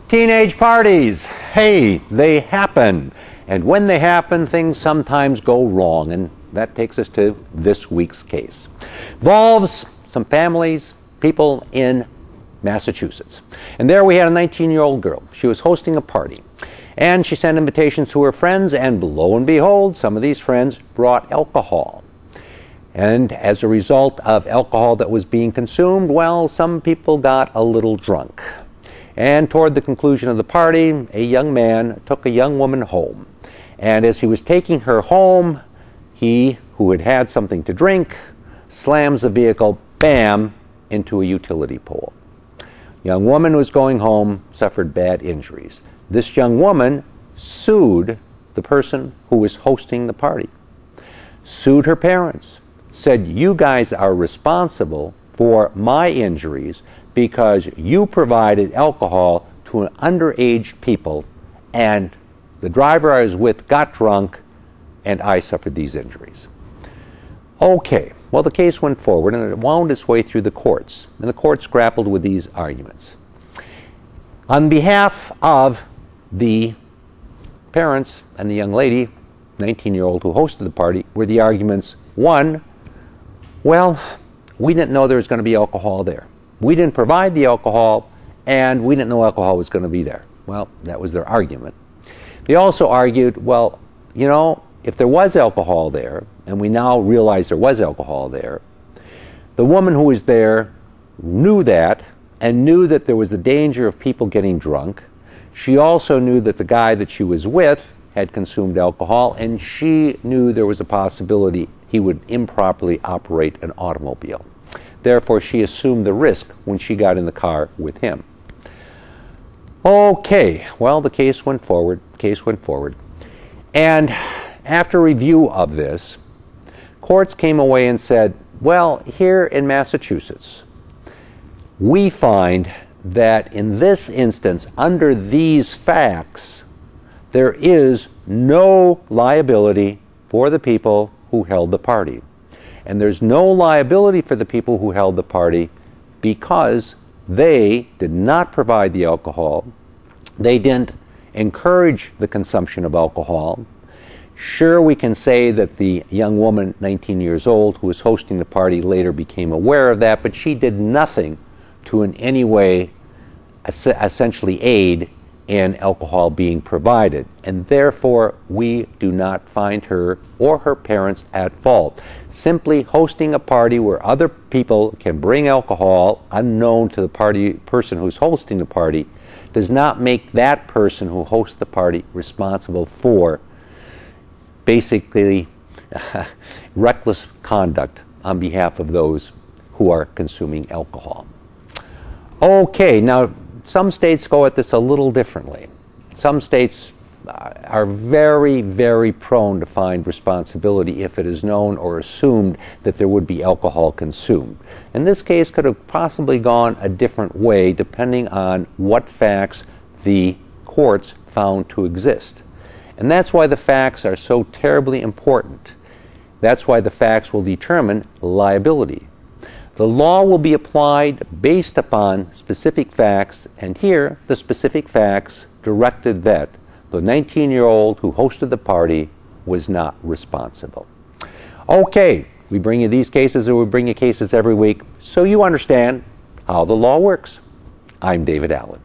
Teenage parties, hey, they happen. And when they happen, things sometimes go wrong. And that takes us to this week's case. Involves some families, people in Massachusetts. And there we had a 19-year-old girl. She was hosting a party. And she sent invitations to her friends, and lo and behold, some of these friends brought alcohol. And as a result of alcohol that was being consumed, well, some people got a little drunk. And toward the conclusion of the party, a young man took a young woman home. And as he was taking her home, he, who had had something to drink, slams the vehicle, bam, into a utility pole. The young woman who was going home suffered bad injuries. This young woman sued the person who was hosting the party, sued her parents, said, "You guys are responsible for my injuries because you provided alcohol to an underage people, and the driver I was with got drunk, and I suffered these injuries." Okay, well, the case went forward, and it wound its way through the courts, and the courts grappled with these arguments. On behalf of the parents and the young lady, 19-year-old who hosted the party, were the arguments, one, well, we didn't know there was going to be alcohol there. We didn't provide the alcohol, and we didn't know alcohol was going to be there. Well, that was their argument. They also argued, well, you know, if there was alcohol there, and we now realize there was alcohol there, the woman who was there knew that and knew that there was the danger of people getting drunk. She also knew that the guy that she was with had consumed alcohol, and she knew there was a possibility he would improperly operate an automobile. Therefore, she assumed the risk when she got in the car with him. Okay, well, the case went forward. And after review of this, courts came away and said, well, here in Massachusetts, we find that in this instance, under these facts, there is no liability for the people who held the party. And there's no liability for the people who held the party because they did not provide the alcohol. They didn't encourage the consumption of alcohol. Sure, we can say that the young woman, 19 years old, who was hosting the party later became aware of that, but she did nothing to in any way essentially aid in alcohol being provided. And therefore, we do not find her or her parents at fault. Simply hosting a party where other people can bring alcohol unknown to the person who's hosting the party does not make that person who hosts the party responsible for basically reckless conduct on behalf of those who are consuming alcohol. Okay, now some states go at this a little differently. Some states are very, very prone to find responsibility if it is known or assumed that there would be alcohol consumed. And this case could have possibly gone a different way depending on what facts the courts found to exist. And that's why the facts are so terribly important. That's why the facts will determine liability. The law will be applied based upon specific facts, and here the specific facts directed that the 19-year-old who hosted the party was not responsible. Okay, we bring you these cases, or we bring you cases every week, so you understand how the law works. I'm David Allen.